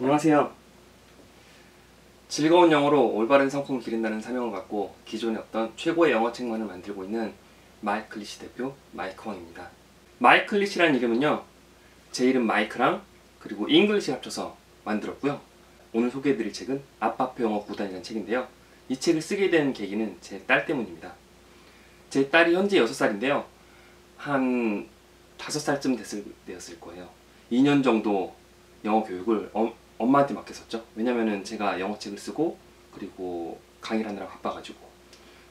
안녕하세요. 즐거운 영어로 올바른 성공을 기른다는 사명을 갖고 기존의 어떤 최고의 영어 책만을 만들고 있는 마이클리시 대표 마이크원입니다. 마이클리시라는 이름은요, 제 이름 마이크랑 그리고 잉글리시 합쳐서 만들었고요. 오늘 소개해드릴 책은 아빠표 영어 구단이라는 책인데요. 이 책을 쓰게 된 계기는 제 딸 때문입니다. 제 딸이 현재 6살인데요. 한 5살쯤 되었을 거예요. 2년 정도 영어 교육을 엄마한테 맡겼었죠. 왜냐면은 제가 영어책을 쓰고 그리고 강의를 하느라 바빠가지고.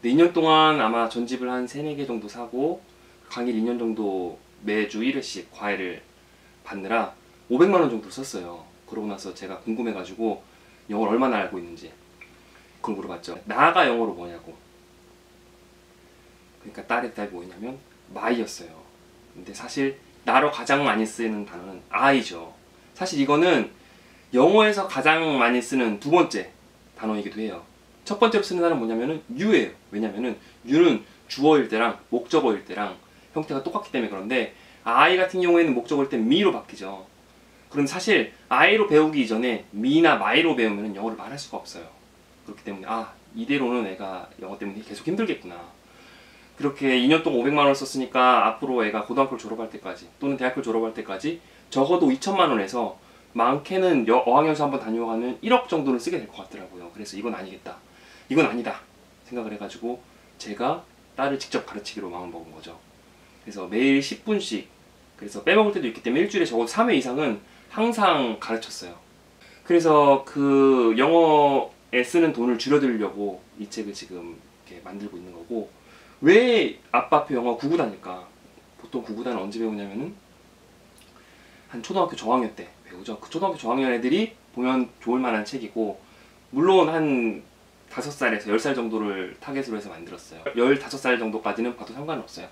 근데 2년 동안 아마 전집을 한 3, 4개 정도 사고 강의를 2년 정도 매주 1회씩 과외를 받느라 500만 원 정도 썼어요. 그러고 나서 제가 궁금해가지고 영어를 얼마나 알고 있는지 그걸 물어봤죠. 나가 영어로 뭐냐고. 그러니까 딸의 답이 뭐냐면 my였어요. 근데 사실 나로 가장 많이 쓰는 단어는 I죠. 사실 이거는 영어에서 가장 많이 쓰는 두 번째 단어이기도 해요. 첫 번째로 쓰는 단어는 뭐냐면은 you예요. 왜냐면은 you는 주어일 때랑 목적어일 때랑 형태가 똑같기 때문에. 그런데 I 같은 경우에는 목적어일 때 me로 바뀌죠. 그런데 사실 I로 배우기 이전에 me나 my로 배우면 영어를 말할 수가 없어요. 그렇기 때문에 이대로는 애가 영어 때문에 계속 힘들겠구나. 그렇게 2년 동안 500만 원을 썼으니까 앞으로 애가 고등학교를 졸업할 때까지 또는 대학교를 졸업할 때까지 적어도 2천만 원에서 많게는 어학연수 한번 다녀가면 1억 정도는 쓰게 될 것 같더라고요. 그래서 이건 아니겠다, 이건 아니다 생각을 해가지고 제가 딸을 직접 가르치기로 마음먹은 거죠. 그래서 매일 10분씩, 그래서 빼먹을 때도 있기 때문에 일주일에 적어도 3회 이상은 항상 가르쳤어요. 그래서 그 영어에 쓰는 돈을 줄여들려고 이 책을 지금 이렇게 만들고 있는 거고, 왜 아빠표 영어 구구단일까? 보통 구구단은 언제 배우냐면은 한 초등학교 저학년 때 배우죠. 그 초등학교 저학년 애들이 보면 좋을 만한 책이고, 물론 한 5살에서 10살 정도를 타겟으로 해서 만들었어요. 15살 정도까지는 봐도 상관없어요.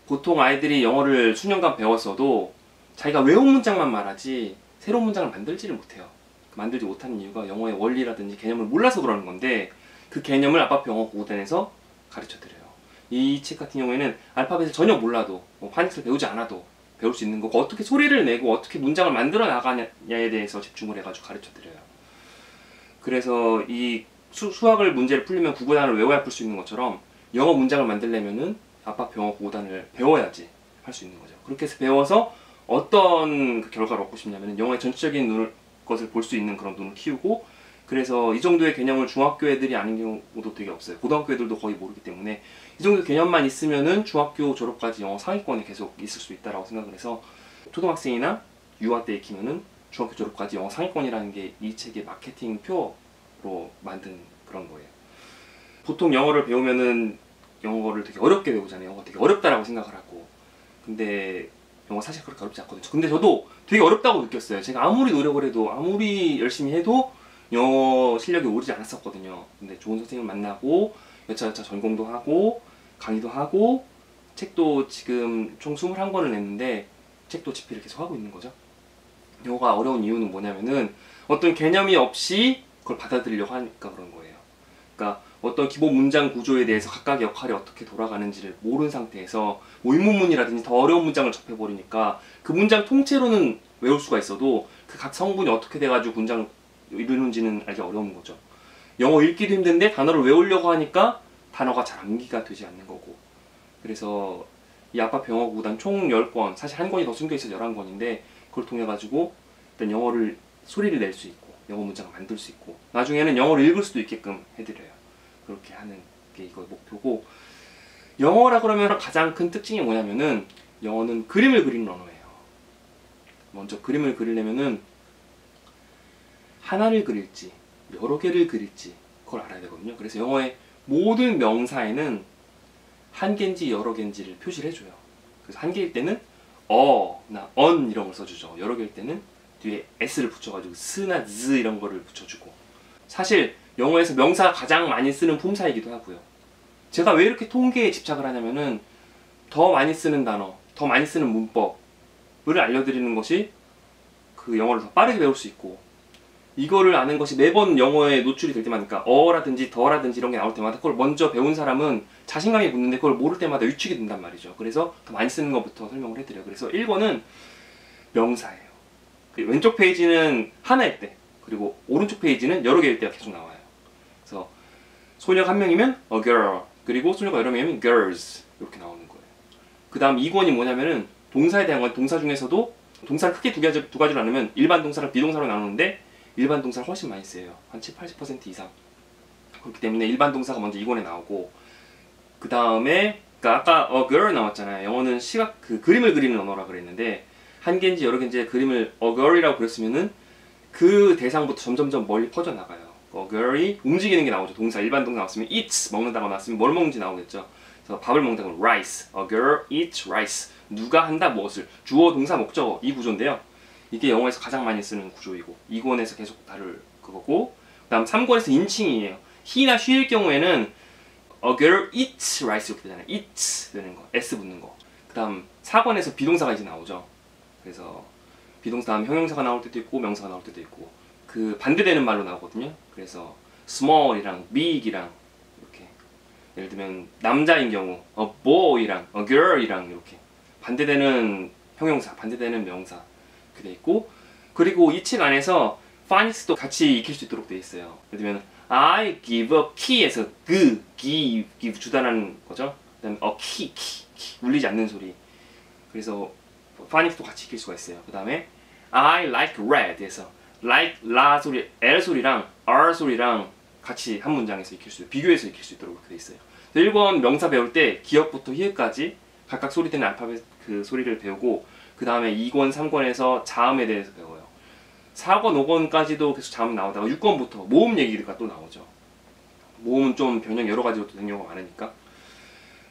보통 아이들이 영어를 수년간 배웠어도 자기가 외운 문장만 말하지 새로운 문장을 만들지를 못해요. 만들지 못하는 이유가 영어의 원리라든지 개념을 몰라서 그러는 건데, 그 개념을 아빠표 영어 구구단에서 가르쳐드려요. 이 책 같은 경우에는 알파벳을 전혀 몰라도, 파닉스를 배우지 않아도 배울 수 있는 거고, 어떻게 소리를 내고 어떻게 문장을 만들어 나가냐에 대해서 집중을 해가지고 가르쳐드려요. 그래서 이 수학을 문제를 풀리면 구구단을 외워야 풀 수 있는 것처럼 영어 문장을 만들려면은 아빠표 영어 구구단을 배워야지 할 수 있는 거죠. 그렇게 해서 배워서 어떤 그 결과를 얻고 싶냐면 영어의 전체적인 것을 볼 수 있는 그런 눈을 키우고, 그래서 이 정도의 개념을 중학교 애들이 아닌 경우도 되게 없어요. 고등학교 애들도 거의 모르기 때문에 이 정도 개념만 있으면은 중학교 졸업까지 영어 상위권에 계속 있을 수 있다라고 생각을 해서, 초등학생이나 유아 때 익히면은 중학교 졸업까지 영어 상위권이라는 게 이 책의 마케팅 표로 만든 그런 거예요. 보통 영어를 배우면은 영어를 되게 어렵게 배우잖아요. 영어가 되게 어렵다라고 생각을 하고. 근데 영어 사실 그렇게 어렵지 않거든요. 근데 저도 되게 어렵다고 느꼈어요. 제가 아무리 노력을 해도, 아무리 열심히 해도 영어 실력이 오르지 않았었거든요. 근데 좋은 선생님을 만나고 여차여차 전공도 하고 강의도 하고 책도 지금 총 21권을 냈는데 책도 집필을 계속 하고 있는 거죠. 영어가 어려운 이유는 뭐냐면은 어떤 개념이 없이 그걸 받아들이려고 하니까 그런 거예요. 그러니까 어떤 기본 문장 구조에 대해서 각각의 역할이 어떻게 돌아가는지를 모르는 상태에서 의문문이라든지 더 어려운 문장을 접해버리니까 그 문장 통째로는 외울 수가 있어도 그 각 성분이 어떻게 돼가지고 문장을 이루는지는 알기 어려운 거죠. 영어 읽기도 힘든데 단어를 외우려고 하니까 단어가 잘 암기가 되지 않는 거고. 그래서 이 아빠표 영어 구구단 총 10권, 사실 한 권이 더 숨겨있어서 11권인데 그걸 통해 가지고 일단 영어를 소리를 낼 수 있고 영어 문장을 만들 수 있고 나중에는 영어를 읽을 수도 있게끔 해드려요. 그렇게 하는 게 이거 목표고, 영어라 그러면 가장 큰 특징이 뭐냐면은 영어는 그림을 그리는 언어예요. 먼저 그림을 그리려면은 하나를 그릴지 여러 개를 그릴지 그걸 알아야 되거든요. 그래서 영어의 모든 명사에는 한 개인지 여러 개인지를 표시를 해줘요. 그래서 한 개일 때는 나 on 이런 걸 써주죠. 여러 개일 때는 뒤에 s를 붙여가지고 s나 z 이런 거를 붙여주고. 사실 영어에서 명사가 가장 많이 쓰는 품사이기도 하고요. 제가 왜 이렇게 통계에 집착을 하냐면은 더 많이 쓰는 단어, 더 많이 쓰는 문법을 알려드리는 것이 그 영어를 더 빠르게 배울 수 있고, 이거를 아는 것이 매번 영어에 노출이 될 때마다, 그러니까 어라든지 더라든지 이런 게 나올 때마다 그걸 먼저 배운 사람은 자신감이 붙는데 그걸 모를 때마다 위축이 된단 말이죠. 그래서 더 많이 쓰는 것부터 설명을 해드려요. 그래서 1번은 명사예요. 왼쪽 페이지는 하나일 때, 그리고 오른쪽 페이지는 여러 개일 때가 계속 나와요. 그래서 소녀가 한 명이면 a girl, 그리고 소녀가 여러 명이면 girls 이렇게 나오는 거예요. 그 다음 2권이 뭐냐면은 동사에 대한 건 동사 중에서도 동사를 크게 두 가지로 나누면 일반 동사랑 비동사로 나누는데 일반 동사를 훨씬 많이 써요. 한 70-80% 이상. 그렇기 때문에 일반 동사가 먼저 2권에 나오고 그 다음에 그러니까 아까 a girl 나왔잖아요. 영어는 시각 그림을 그리는 언어라 그랬는데 한 개인지 여러 개인지 그림을 a girl이라고 그랬으면은 그 대상부터 점점점 멀리 퍼져나가요. a girl이 움직이는 게 나오죠. 동사 일반 동사 나왔으면 eats 먹는다고 나왔으면 뭘 먹는지 나오겠죠. 그래서 밥을 먹는다고 rice. a girl eats rice. 누가 한다 무엇을. 주어 동사 목적어 이 구조인데요. 이게 영어에서 가장 많이 쓰는 구조이고 2권에서 계속 다룰 그거고 그 다음 3권에서 인칭이에요. he나 she일 경우에는 a girl eats rice 이렇게 되잖아요. eats 되는 거, s 붙는 거. 그 다음 4권에서 비동사가 이제 나오죠. 그래서 비동사 다음 형용사가 나올 때도 있고 명사가 나올 때도 있고 그 반대되는 말로 나오거든요. 그래서 small이랑 big이랑 이렇게 예를 들면 남자인 경우 a boy랑 a girl이랑 이렇게 반대되는 형용사, 반대되는 명사 이렇게 돼 있고 그리고 이 책 안에서 phonics도 같이 익힐 수 있도록 돼 있어요. 예를 들면 I give a key에서 give 주다라는 거죠. 그다음에 a key 울리지 않는 소리. 그래서 phonics도 같이 익힐 수가 있어요. 그다음에 I like red에서 like 라 소리, L 소리랑 R 소리랑 같이 한 문장에서 익힐 수, 비교해서 익힐 수 있도록 이렇게 돼 있어요. 1번 명사 배울 때 기역부터 히읗까지 각각 소리되는 알파벳 그 소리를 배우고 그 다음에 2권, 3권에서 자음에 대해서 배워요. 4권, 5권까지도 계속 자음 나오다가 6권부터 모음 얘기가 또 나오죠. 모음은 좀 변형 여러 가지로 되는 경우가 많으니까.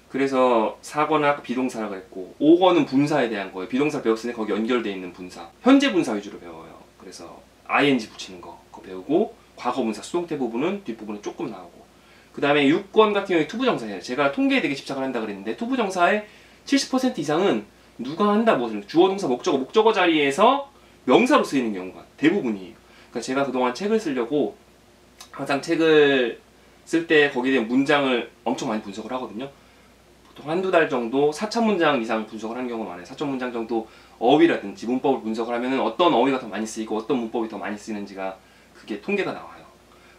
그래서 4권은 아까 비동사라고 했고 5권은 분사에 대한 거예요. 비동사 배웠으니 거기 연결되어 있는 분사. 현재 분사 위주로 배워요. 그래서 ing 붙이는 거 그거 배우고 과거 분사, 수동태 부분은 뒷부분에 조금 나오고 그 다음에 6권 같은 경우에 투부정사예요. 제가 통계에 되게 집착을 한다 그랬는데 투부정사의 70% 이상은 누가 한다 무엇을 주어 동사 목적어 자리에서 명사로 쓰이는 경우가 대부분이에요. 그러니까 제가 그동안 책을 쓰려고 항상 책을 쓸 때 거기에 대한 문장을 엄청 많이 분석을 하거든요. 보통 한두 달 정도 4,000문장 이상 분석을 하는 경우가 많아요. 4,000문장 정도 어휘라든지 문법을 분석을 하면은 어떤 어휘가 더 많이 쓰이고 어떤 문법이 더 많이 쓰이는지가 그게 통계가 나와요.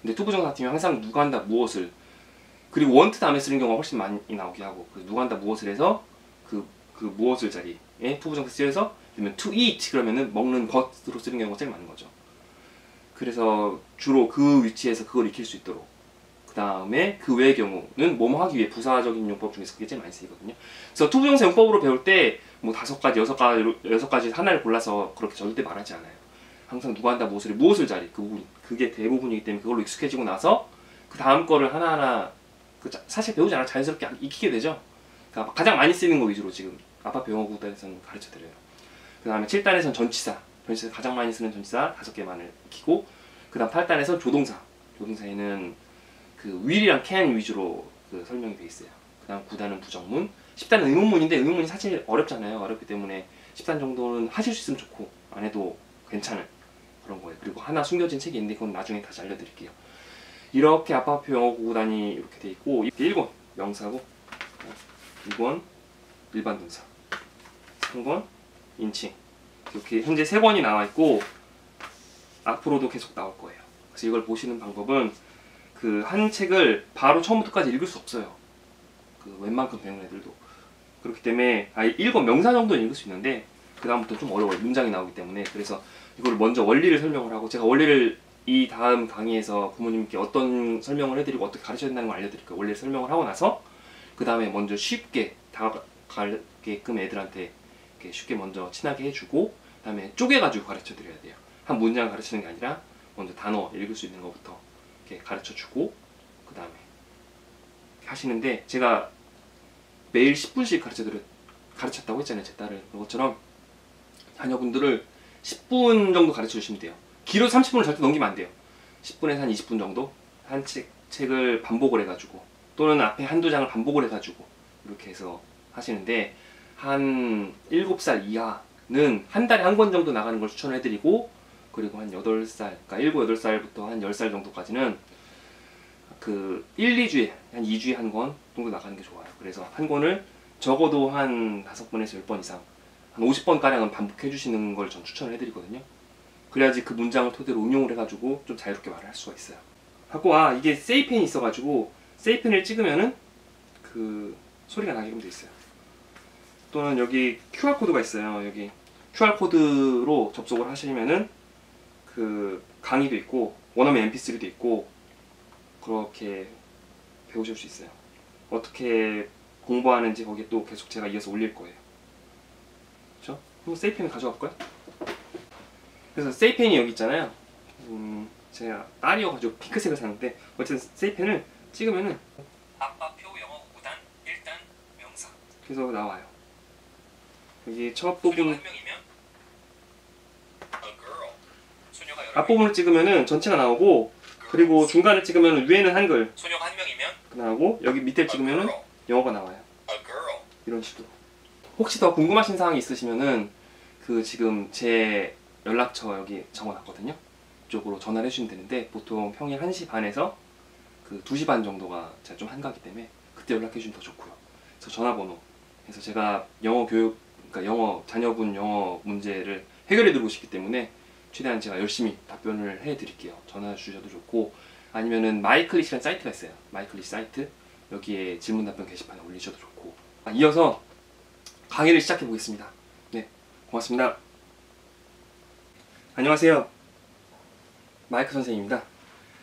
근데 투부정사 같은 경우 항상 누가 한다 무엇을 그리고 원트 다음에 쓰는 경우가 훨씬 많이 나오게 하고 누가 한다 무엇을 해서 그 무엇을 자리에 투부정사 쓰여서 그러면 to eat 그러면은 먹는 것으로 쓰는 경우가 제일 많은 거죠. 그래서 주로 그 위치에서 그걸 익힐 수 있도록 그 다음에 그 외의 경우는 뭐뭐 하기 위해 부사적인 용법 중에서 그게 제일 많이 쓰이거든요. 그래서 투부정사 용법으로 배울 때 뭐 5가지, 6가지 하나를 골라서 그렇게 절대 말하지 않아요. 항상 누가 한다 무엇을 자리 그 부분 그게 대부분이기 때문에 그걸로 익숙해지고 나서 그 다음 거를 하나하나 사실 배우지 않아 자연스럽게 익히게 되죠. 그러니까 가장 많이 쓰이는 거 위주로 지금 아파트 영어 구단에서는 가르쳐 드려요. 그 다음에 7단에서는 전치사 가장 많이 쓰는 전치사 5개만을 익히고 그 다음 8단에서는 조동사에는 그 will이랑 can 위주로 그 설명이 돼 있어요. 그 다음 9단은 부정문 10단은 의문문인데 의문문이 사실 어렵잖아요. 어렵기 때문에 10단 정도는 하실 수 있으면 좋고 안 해도 괜찮은 그런 거예요. 그리고 하나 숨겨진 책이 있는데 그건 나중에 다시 알려드릴게요. 이렇게 아파트 영어 구단이 이렇게 돼 있고 1권 명사고 2권 일반 동사 3권 인칭 이렇게 현재 3권이 나와 있고 앞으로도 계속 나올 거예요. 그래서 이걸 보시는 방법은 그 한 책을 바로 처음부터까지 읽을 수 없어요. 그 웬만큼 배우는 애들도 그렇기 때문에 1권 명사 정도는 읽을 수 있는데 그 다음부터 좀 어려워요. 문장이 나오기 때문에. 그래서 이걸 먼저 원리를 설명을 하고 제가 원리를 이 다음 강의에서 부모님께 어떤 설명을 해드리고 어떻게 가르쳐야 된다는 걸 알려드릴 거예요. 원리를 설명을 하고 나서 그 다음에 먼저 쉽게 다가가게끔 애들한테 이렇게 쉽게 먼저 친하게 해주고 그 다음에 쪼개가지고 가르쳐 드려야 돼요. 한 문장을 가르치는 게 아니라 먼저 단어 읽을 수 있는 것부터 이렇게 가르쳐 주고 그 다음에 하시는데 제가 매일 10분씩 가르쳤다고 했잖아요. 제 딸을. 그것처럼 자녀분들을 10분 정도 가르쳐 주시면 돼요. 길어도 30분을 절대 넘기면 안 돼요. 10분에서 한 20분 정도 한 책을 반복을 해가지고 또는 앞에 한두 장을 반복을 해가지고 이렇게 해서 하시는데 한 7살 이하는 한 달에 한 권 정도 나가는 걸 추천을 해드리고 그리고 한 8살, 그러니까 7, 8살부터 한 10살 정도까지는 그 1, 2주에 한 2주에 한 권 정도 나가는 게 좋아요. 그래서 한 권을 적어도 한 5번에서 10번 이상 한 50번가량은 반복해 주시는 걸 전 추천을 해드리거든요. 그래야지 그 문장을 토대로 응용을 해가지고 좀 자유롭게 말을 할 수가 있어요. 하고 이게 세이펜이 있어가지고 세이펜을 찍으면은 그 소리가 나게끔 돼 있어요. 또는 여기 QR코드가 있어요. 여기 QR코드로 접속을 하시면은 그 강의도 있고 원어민 MP3도 있고 그렇게 배우실 수 있어요. 어떻게 공부하는지 거기에 또 계속 제가 이어서 올릴 거예요. 그렇죠? 한번 세이펜을 가져갈까요? 그래서 세이펜이 여기 있잖아요. 제가 딸이어가지고 핑크색을 샀는데 어쨌든 세이펜을 찍으면은 아빠표 영어 구단 1단 명사 그래서 나와요. 여기 첫 부분 앞부분을 찍으면은 전체가 나오고 그리고 중간을 찍으면 위에는 한글 소녀가 한 명이면 나오고 여기 밑에 찍으면은 영어가 나와요. 이런 식으로. 혹시 더 궁금하신 사항이 있으시면은 그 지금 제 연락처 여기 적어놨거든요. 이쪽으로 전화를 해주시면 되는데 보통 평일 1시 반에서 그 2시 반 정도가 제가 좀 한가하기 때문에 그때 연락해 주시면 더 좋고요. 그래서 전화번호 그래서 제가 영어 교육 그러니까 영어 자녀분 영어 문제를 해결해 드리고 싶기 때문에 최대한 제가 열심히 답변을 해 드릴게요. 전화 주셔도 좋고 아니면은 마이클릿이라는 사이트가 있어요. 마이클릿 사이트 여기에 질문 답변 게시판에 올리셔도 좋고 이어서 강의를 시작해 보겠습니다. 네, 고맙습니다. 안녕하세요. 마이크 선생님입니다.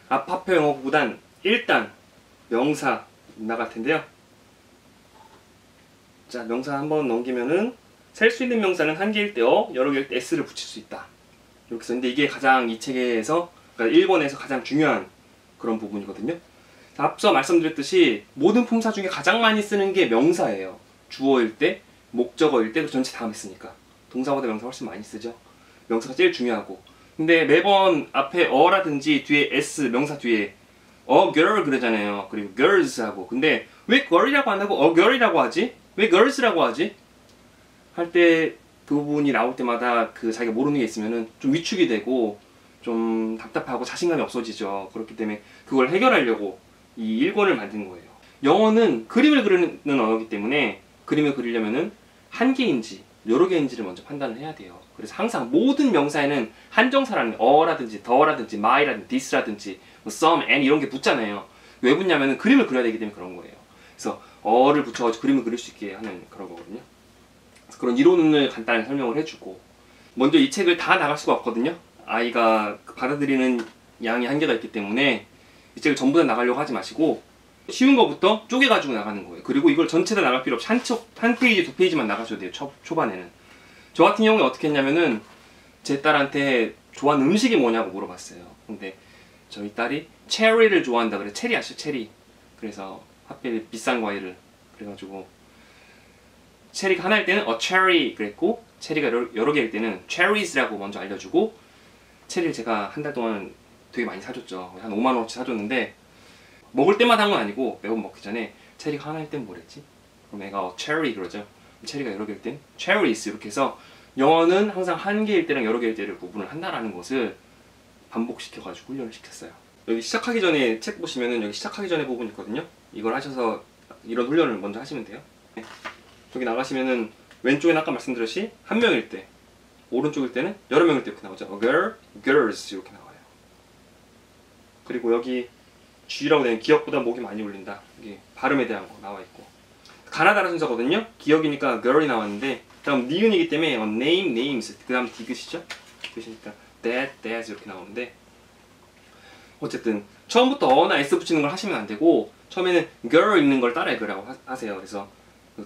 아파표 영어 구단 1단 명사 나갈 텐데요. 자, 명사 한번 넘기면은 셀 수 있는 명사는 한 개일 때 여러 개일 때 s를 붙일 수 있다. 이렇게 썼는데 이게 가장 이 책에서 그러니까 1권에서 가장 중요한 그런 부분이거든요. 앞서 말씀드렸듯이 모든 품사 중에 가장 많이 쓰는 게 명사예요. 주어일 때, 목적어일 때, 전체 다음에 쓰니까. 동사보다 명사 훨씬 많이 쓰죠. 명사가 제일 중요하고. 근데 매번 앞에 어라든지 뒤에 s, 명사 뒤에 girl 그러잖아요. 그리고 girls 하고. 근데 왜 girl이라고 안 하고 girl이라고 하지? 왜 girls라고 하지? 할 때 그 부분이 나올 때마다 그 자기가 모르는 게 있으면은 좀 위축이 되고 좀 답답하고 자신감이 없어지죠. 그렇기 때문에 그걸 해결하려고 이 1권을 만든 거예요. 영어는 그림을 그리는 언어이기 때문에 그림을 그리려면은 한 개인지 여러 개인지를 먼저 판단을 해야 돼요. 그래서 항상 모든 명사에는 한정사라는 어라든지 더라든지 my라든지 this라든지 뭐 some, and 이런 게 붙잖아요. 왜 붙냐면은 그림을 그려야 되기 때문에 그런 거예요. 그래서 어를 붙여가지고 그림을 그릴 수 있게 하는 그런 거거든요. 그래서 그런 이론을 간단히 설명을 해주고 먼저 이 책을 다 나갈 수가 없거든요. 아이가 받아들이는 양이 한계가 있기 때문에 이 책을 전부 다 나가려고 하지 마시고 쉬운 거부터 쪼개가지고 나가는 거예요. 그리고 이걸 전체 다 나갈 필요 없이 한 페이지, 2페이지만 나가셔도 돼요. 초반에는. 저 같은 경우에 어떻게 했냐면은 제 딸한테 좋아하는 음식이 뭐냐고 물어봤어요. 근데 저희 딸이 체리를 좋아한다 그래. 체리 아시죠? 체리. 그래서 하필 비싼 과일을 그래가지고 체리가 하나일 때는 a cherry 그랬고 체리가 여러 개일 때는 cherries라고 먼저 알려주고 체리를 제가 한 달 동안 되게 많이 사줬죠. 한 5만 원어치 사줬는데 먹을 때마다 한 건 아니고 매번 먹기 전에 체리가 하나일 땐 뭐랬지? 그럼 애가 a cherry 그러죠. 체리가 여러 개일 땐 cherries 이렇게 해서 영어는 항상 한 개일 때랑 여러 개일 때를 구분을 한다라는 것을 반복시켜가지고 훈련을 시켰어요. 여기 시작하기 전에 책 보시면은 여기 시작하기 전에 부분 있거든요. 이걸 하셔서 이런 훈련을 먼저 하시면 돼요. 여기 나가시면은 왼쪽에는 아까 말씀드렸듯이 한 명일 때 오른쪽일 때는 여러 명일 때 이렇게 나오죠. A girl, girls 이렇게 나와요. 그리고 여기 G라고 되는 기억보다 목이 많이 울린다. 이게 발음에 대한 거 나와 있고 가나다라 순서거든요. 기억이니까 girl이 나왔는데 다음 니은이기 때문에 name, names 그 다음 디귿이죠. 디귿이니까 that, that 이렇게 나오는데 어쨌든 처음부터 어나 s 붙이는 걸 하시면 안 되고 처음에는 girl 읽는 걸 따라 읽으라고 하세요. 그래서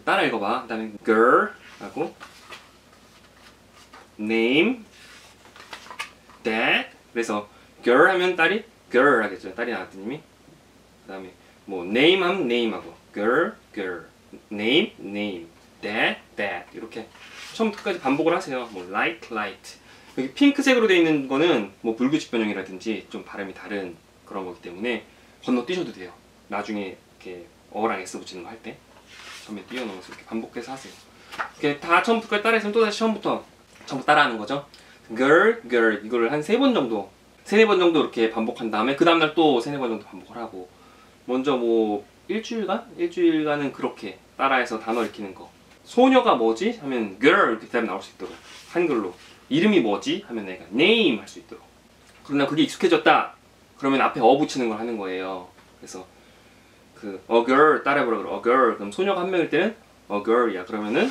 따라 읽어봐. 그 다음에 girl 하고 name that 그래서 girl 하면 딸이 girl 하겠죠. 딸이 나왔더니 그 다음에 뭐 name 하면 name 하고 girl, girl name, name that, that 이렇게 처음부터 끝까지 반복을 하세요. 뭐 light, light 여기 핑크색으로 되어 있는 거는 뭐 불규칙 변형이라든지 좀 발음이 다른 그런 거기 때문에 건너뛰셔도 돼요. 나중에 이렇게 어랑 s 붙이는 거 할 때 처음에 띄워넣어서 이렇게 반복해서 하세요. 이렇게 다 처음부터 따라했으면 또다시 처음부터 전부 따라하는 거죠. girl, girl 이거를 한 3번 정도 3-4번 정도 이렇게 반복한 다음에 그 다음날 또 3-4번 정도 반복을 하고 먼저 뭐 일주일간은 그렇게 따라해서 단어 익히는 거 소녀가 뭐지? 하면 girl 이렇게 대답 나올 수 있도록 한글로 이름이 뭐지? 하면 내가 name 할 수 있도록. 그러나 그게 익숙해졌다. 그러면 앞에 붙이는 걸 하는 거예요. 그래서 그 a girl 따라해보라 그래. a girl. 그럼 소녀가 한 명일 때는 a girl이야. 그러면은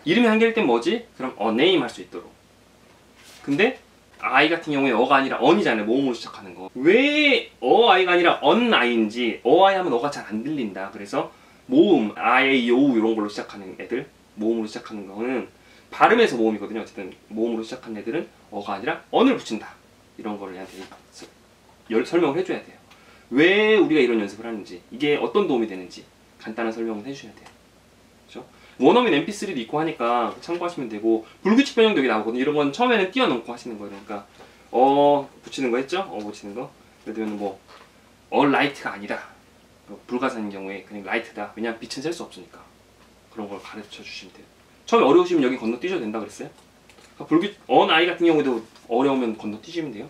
이름이 한 개일 땐 뭐지? 그럼 a name 할 수 있도록. 근데 I 같은 경우에 어가 아니라 on이잖아요. 모음으로 시작하는 거. 왜 I가 아니라 on I인지 I 하면 어가 잘 안 들린다. 그래서 모음 I, O 이런 걸로 시작하는 애들, 모음으로 시작하는 거는 발음에서 모음이거든요. 어쨌든 모음으로 시작하는 애들은 어가 아니라 on을 붙인다. 이런 거를 얘한테 설명을 해줘야 돼요. 왜 우리가 이런 연습을 하는지, 이게 어떤 도움이 되는지 간단한 설명을 해주셔야 돼요. 그렇죠? 원어민 mp3도 있고 하니까 참고하시면 되고, 불규칙 변형도 여기 나오거든요. 이런 건 처음에는 띄워넣고 하시는 거예요. 그러니까 붙이는 거 했죠? 붙이는 거. 예를 들면 뭐 light가 아니라 불가사인 경우에 그냥 light다. 왜냐면 빛은 셀 수 없으니까. 그런 걸 가르쳐 주시면 돼요. 처음에 어려우시면 여기 건너뛰셔도 된다 그랬어요. I 같은 경우에도 어려우면 건너뛰시면 돼요.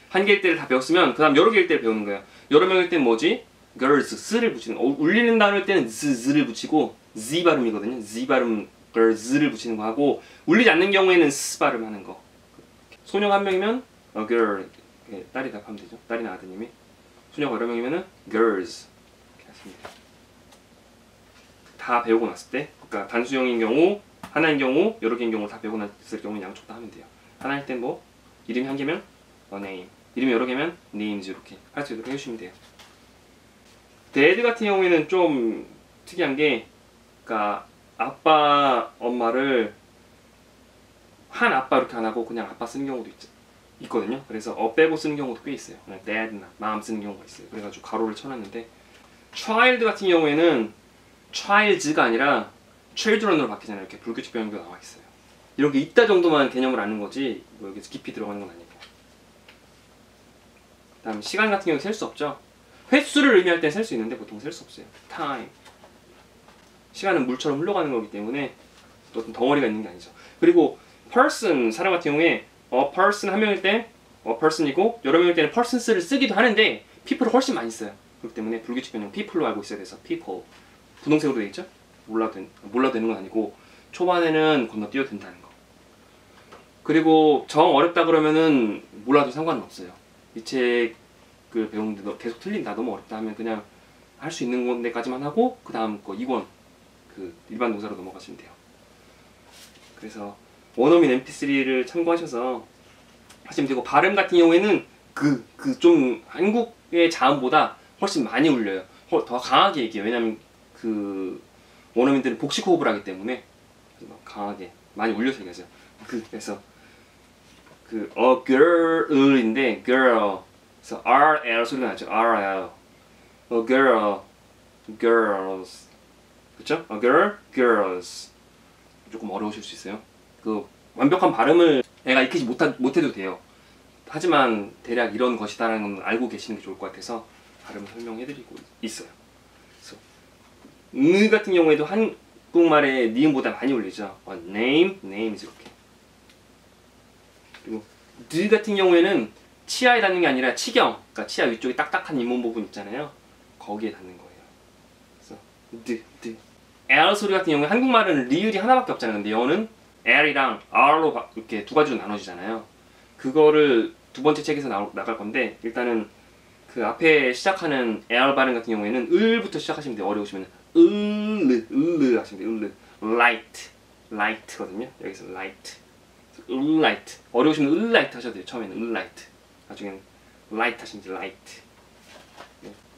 한 개일 때를 다 배웠으면 그 다음 여러 개일 때를 배우는 거예요. 여러 명일 때는 뭐지? girls, s를 붙이는 거. 울리는 단어일 때는 z를 붙이고 z 발음이거든요. z 발음 girls를 붙이는 거 하고, 울리지 않는 경우에는 s 발음 하는 거. 소녀가 한 명이면 a girl, 딸이 답하면 되죠. 딸이나 아드님이. 소녀가 여러 명이면은 girls 이렇게 하시면 돼요. 다 배우고 났을 때, 그러니까 단수형인 경우, 하나인 경우, 여러 개인 경우 다 배우고 났을 경우는 양쪽 다 하면 돼요. 하나일 땐 뭐 이름이 한 개면 a name, 이름이 여러 개면 names 이렇게 할 수 있도록 해주시면 돼요. dad 같은 경우에는 좀 특이한 게, 그러니까 아빠, 엄마를 한 아빠 이렇게 안 하고 그냥 아빠 쓰는 경우도 있거든요. 그래서 빼고 쓰는 경우도 꽤 있어요. 그냥 dad나 mom 쓰는 경우가 있어요. 그래가지고 가로를 쳐놨는데, child 같은 경우에는 childs가 아니라 children으로 바뀌잖아요. 이렇게 불규칙 변형도 나와 있어요. 이런 게 있다 정도만 개념을 아는 거지 뭐 여기서 깊이 들어가는 건 아니고. 다음 시간 같은 경우는 셀 수 없죠. 횟수를 의미할 땐 셀 수 있는데 보통 셀 수 없어요. time. 시간은 물처럼 흘러가는 거기 때문에 어떤 덩어리가 있는 게 아니죠. 그리고 person, 사람 같은 경우에 person 한 명일 때 person이고, 여러 명일 때는 persons를 쓰기도 하는데 people을 훨씬 많이 써요. 그렇기 때문에 불규칙 변형 people로 알고 있어야 돼서 people. 분홍색으로 되어 있죠? 몰라도 되는 건 아니고 초반에는 건너뛰어도 된다는 거. 그리고 정 어렵다 그러면은 몰라도 상관은 없어요. 이 책을 배우는데 계속 틀린다, 너무 어렵다 하면 그냥 할 수 있는 데까지만 하고 그 다음 거 2권 그 일반 동사로 넘어가시면 돼요. 그래서 원어민 mp3를 참고하셔서 하시면 되고, 발음 같은 경우에는 좀 한국의 자음보다 훨씬 많이 울려요. 더 강하게 얘기해요. 왜냐면 그 원어민들은 복식 호흡을 하기 때문에 강하게 많이 울려서 얘기하죠. 그래서 그 a girl인데 girl, 그래서 RL 소리가 나죠. RL. a girl, girls. 그렇죠? a girl, girls. 조금 어려우실 수 있어요. 그 완벽한 발음을 애가 익히지 못해도 돼요. 하지만 대략 이런 것이다라는 건 알고 계시는 게 좋을 것 같아서 발음을 설명해드리고 있어요. 그래서 같은 경우에도 한국말의 니음보다 많이 울리죠. name, names 이렇게. 그리고 같은 경우에는 치아에 닿는 게 아니라 치경, 그러니까 치아 위쪽에 딱딱한 잇몸 부분 있잖아요. 거기에 닿는 거예요. 그래서 L 소리 같은 경우에 한국말은 리을이 하나밖에 없잖아요. 근데 영어는 L이랑 R로 이렇게 두 가지로 나눠지잖아요. 그거를 두 번째 책에서 나갈 건데, 일단은 그 앞에 시작하는 L 발음 같은 경우에는 을부터 시작하시면 돼요. 어려우시면 을르 하시면 돼요. light거든요. 여기서 light, 어려우시면 light 하셔도 돼요. 처음에는 light, 나중에는 light 하시면 돼요. light.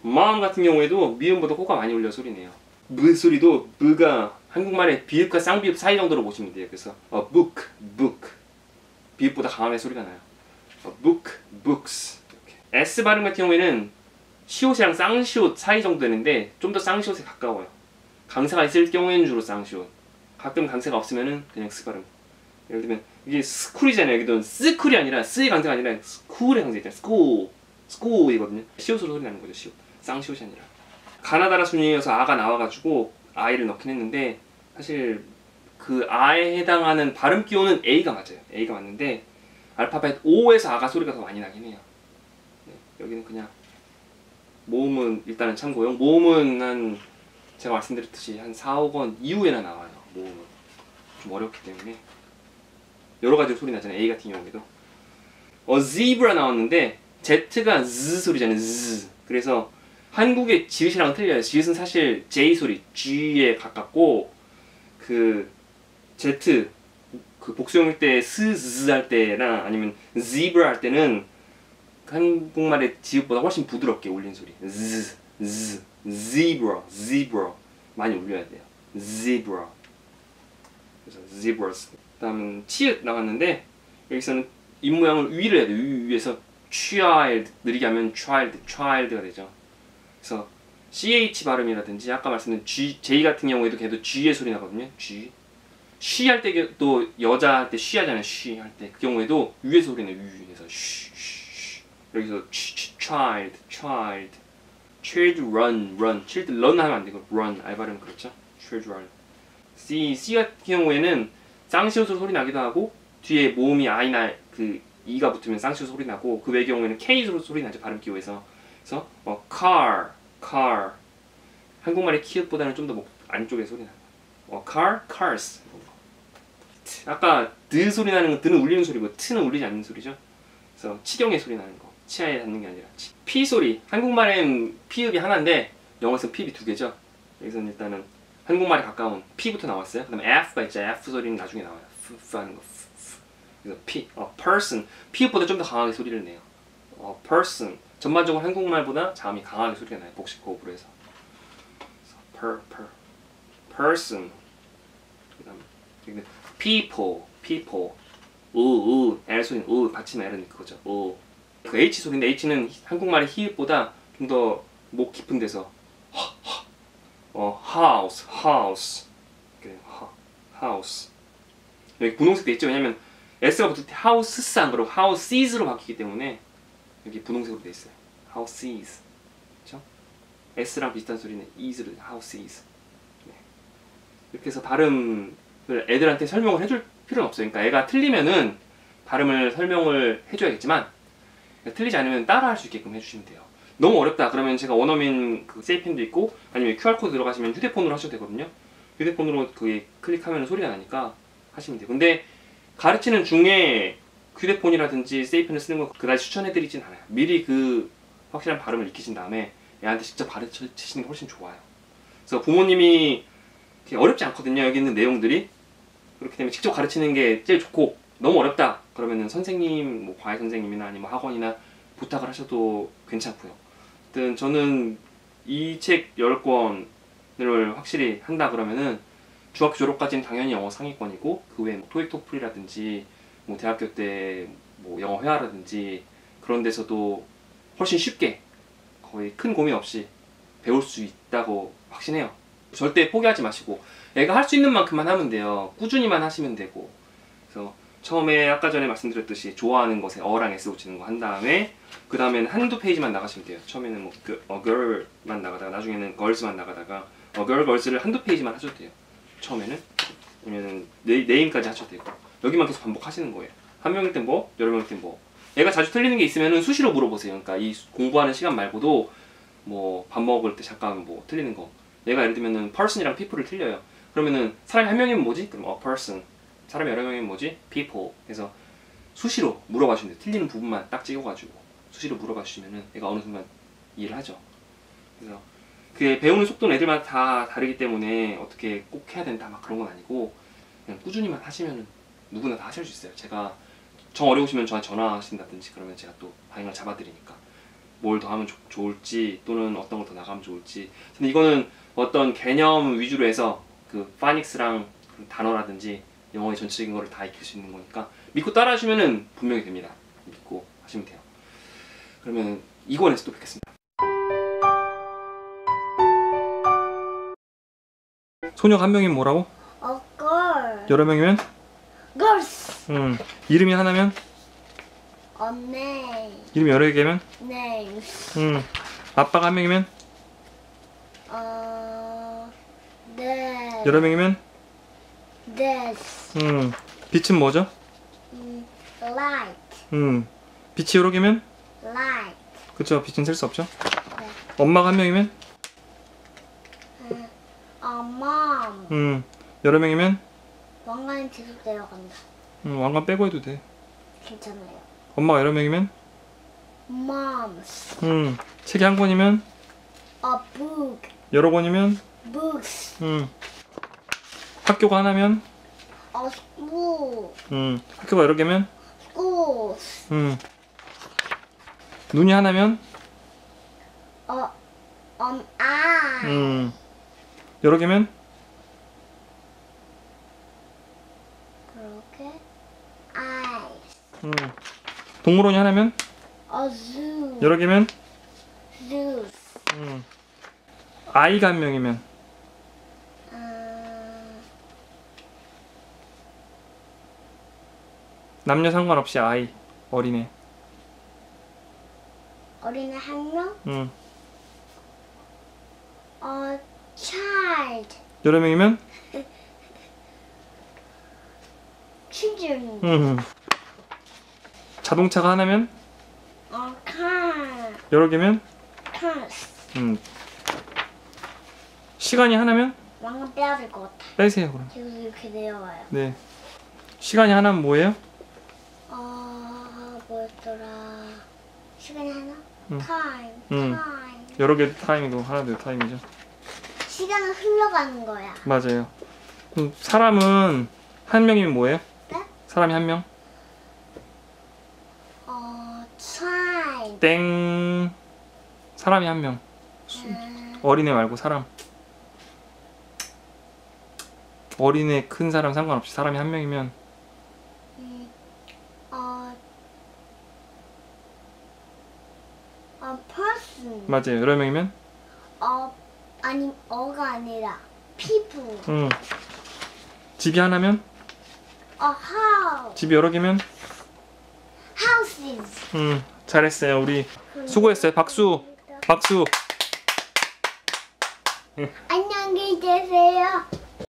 mom 같은 경우에도 미음보다 코가 많이 울려 소리네요. 무 소리도 무가 한국말의 비읍과 쌍비읍 사이 정도로 보시면 돼요. 그래서 book, 비읍보다 강하게 소리가 나요. book, books. 이렇게. S 발음 같은 경우에는 시옷이랑 쌍시옷 사이 정도 되는데 좀 더 쌍시옷에 가까워요. 강세가 있을 경우에는 주로 쌍시옷. 가끔 강세가 없으면은 그냥 스 발음. 예를 들면 이게 스쿨이잖아요. 여기도 스쿨이 아니라 스의 강세가 아니라 스쿨의 강세 있잖아요. 스쿨이거든요. 시옷으로 소리 나는 거죠. 시옷. 쌍시옷이 아니라. 가나다라 순이어서 아가 나와가지고 아이를 넣긴 했는데, 사실 그 아에 해당하는 발음 기호는 A가 맞아요. A가 맞는데 알파벳 O에서 아가 소리가 더 많이 나긴 해요. 네, 여기는 그냥 모음은 일단은 참고용. 모음은 한 제가 말씀드렸듯이 한 4, 5권 이후에나 나와요. 모음은 좀 어렵기 때문에. 여러 가지로 소리 나잖아요. A 같은 경우에도. zebra 나왔는데 Z가 Z 소리잖아요. Z. 그래서 한국의 지읒이랑 틀려요. 지읒은 사실 J 소리, G에 가깝고 그 Z 그 복수형일 때 스, z 할 때나 아니면 zebra 할 때는 한국말의 지읒보다 훨씬 부드럽게 울리는 소리. z, z, zebra, zebra 많이 울려야 돼요. zebra. 그래서 zebras. 그다음은 치읓 나왔는데 여기서는 입 모양을 위로 해야 돼요. 위에서 child 느리게 하면 child가 되죠. 그래서 ch 발음이라든지 아까 말씀드린 j 같은 경우에도 걔도 g의 소리 나거든요. g. 쉬 할 때도 여자 할 때 쉬 하잖아요. 쉬 할 때 그 경우에도 위의 소리는 위에서 쉬 여기서 child run child run 하면 안 되고 run 알 발음 그렇죠? child run C 같은 경우에는 쌍시옷으로 소리 나기도 하고 뒤에 모음이 I나 그 E가 붙으면 쌍시옷 소리 나고 그 외의 경우에는 K로 소리 나죠. 발음 기호에서. 그래서 car 한국말의 키읔보다는 좀 더 안쪽에 소리 나요. cars 아까 드 소리 나는 건 드는 울리는 소리고 트는 울리지 않는 소리죠. 그래서 치경의 소리 나는 거 치아에 닿는 게 아니라 P 소리 한국말엔 피읍이 하나인데 영어에서는 피읍이 두 개죠. 여기서는 일단은 한국말에 가까운 P부터 나왔어요. 그 다음에 F가 있죠. F 소리는 나중에 나와요. F 하는 거 그래서 P, person 피읍보다 좀 더 강하게 소리를 내요. person 전반적으로 한국말보다 자음이 강하게 소리가 나요. 복식 호흡으로 해서 person 그 다음에 people L 소리는 받침 L은 그거죠. 그 H 소리인데 H는 한국말의 히읗보다 좀 더 목 깊은 데서 house 그래 house 여기 분홍색 돼 있죠. 왜냐면 S가 붙을 때 houses 안 그러고 houses로 바뀌기 때문에 여기 분홍색으로 돼 있어요. houses 그렇죠? S랑 비슷한 소리는 is를 houses 네. 이렇게 해서 발음을 애들한테 설명을 해줄 필요는 없어요. 그러니까 애가 틀리면은 발음을 설명을 해줘야겠지만 틀리지 않으면 따라할 수 있게끔 해주시면 돼요. 너무 어렵다 그러면 제가 원어민 그 세이펜도 있고 아니면 QR코드 들어가시면 휴대폰으로 하셔도 되거든요. 휴대폰으로 그게 클릭하면 소리가 나니까 하시면 돼요. 근데 가르치는 중에 휴대폰이라든지 세이펜을 쓰는 거 그다지 추천해드리진 않아요. 미리 그 확실한 발음을 익히신 다음에 애한테 직접 가르치시는 게 훨씬 좋아요. 그래서 부모님이 어렵지 않거든요. 여기 있는 내용들이. 그렇기 때문에 직접 가르치는 게 제일 좋고 너무 어렵다 그러면은 선생님 뭐 과외 선생님이나 아니면 학원이나 부탁을 하셔도 괜찮고요. 하여튼 저는 이 책 10권을 확실히 한다 그러면은 중학교 졸업까지는 당연히 영어 상위권이고 그 외에 뭐 토익 토플이라든지 뭐 대학교 때 뭐 영어 회화라든지 그런 데서도 훨씬 쉽게 거의 큰 고민 없이 배울 수 있다고 확신해요. 절대 포기하지 마시고 애가 할 수 있는 만큼만 하면 돼요. 꾸준히만 하시면 되고. 그래서 처음에 아까 전에 말씀드렸듯이 좋아하는 것에 어랑 S 붙이는 거 한 다음에 그 다음에는 한두 페이지만 나가시면 돼요. 처음에는 뭐 girl만 나가다가 나중에는 girls만 나가다가 girl, girls를 한두 페이지만 하셔도 돼요. 처음에는 아니면 네임까지 하셔도 되고 여기만 계속 반복하시는 거예요. 한 명일 땐 뭐, 여러 명일 땐 뭐. 애가 자주 틀리는 게 있으면 수시로 물어보세요. 그러니까 이 공부하는 시간 말고도 뭐 밥 먹을 때 잠깐 뭐 틀리는 거. 얘가 예를 들면은 person이랑 people을 틀려요. 그러면은 사람이 한 명이면 뭐지? 그럼 person. 사람이 여러 명이면 뭐지? people. 그래서 수시로 물어봐 주시면 돼요. 틀리는 부분만 딱 찍어가지고 수시로 물어봐 주시면은 애가 어느 순간 이해를 하죠. 그래서 그 배우는 속도는 애들마다 다 다르기 때문에 어떻게 꼭 해야 된다 막 그런 건 아니고 그냥 꾸준히만 하시면은 누구나 다 하실 수 있어요. 제가 정 어려우시면 저한테 전화하신다든지 그러면 제가 또 방향을 잡아드리니까 뭘 더 하면 좋을지 또는 어떤 걸 더 나가면 좋을지. 근데 이거는 어떤 개념 위주로 해서 그 파닉스랑 그 단어라든지 영어의 전체적인 거를 다 익힐 수 있는 거니까 믿고 따라 하시면은 분명히 됩니다. 믿고 하시면 돼요. 그러면 2권에서 또 뵙겠습니다. 소녀가 한 명이면 뭐라고? girl. 여러 명이면? girls. 이름이 하나면? A name. 이름이 여러 개면? names. 아빠가 한 명이면? dad. 여러 명이면? dads. 빛은 뭐죠? light. 빛이 여러 개면? light. 그쵸, 빛은 셀 수 없죠? 네. 엄마가 한 명이면? a mom. 여러 명이면? 왕관이 계속 내려간다. 왕관 빼고 해도 돼. 괜찮아요. 엄마가 여러 명이면? Moms. 책이 한 권이면? A book. 여러 권이면? Books. 학교가 하나면? A school. 학교가 여러 개면? Schools. 눈이 하나면? Eye. 여러 개면? 그렇게. Eyes. 동물원이 하나면? A zoo. 여러 개면? Zoos. 아이가 한 명이면? 남녀 상관없이 아이, 어린애. 어린애 한 명. A child. 여러 명이면? Children. 자동차가 하나면? A car. 여러 개면? Cars. 시간이 하나면? 왕관 빼야 될 것 같아. 빼세요 그럼. 계속 이렇게 내려와요. 네. 시간이 하나면 뭐예요? 뭐였더라. 시간이 하나? Time. 음. Time. 여러 개 타임이고 하나도 타임이죠. 시간은 흘러가는 거야. 맞아요. 사람은 한 명이면 뭐예요? 네? 사람이 한 명? Time. 땡. 사람이 한 명. 어린애 말고 사람. 어린애 큰 사람 상관없이 사람이 한 명이면 A person. 맞아요. 여러 명이면 아니 어가 아니라 people. 집이 하나면? A house. 집이 여러 개면? Houses. 잘했어요. 우리 수고했어요. 박수. 박수. 안녕히 계세요.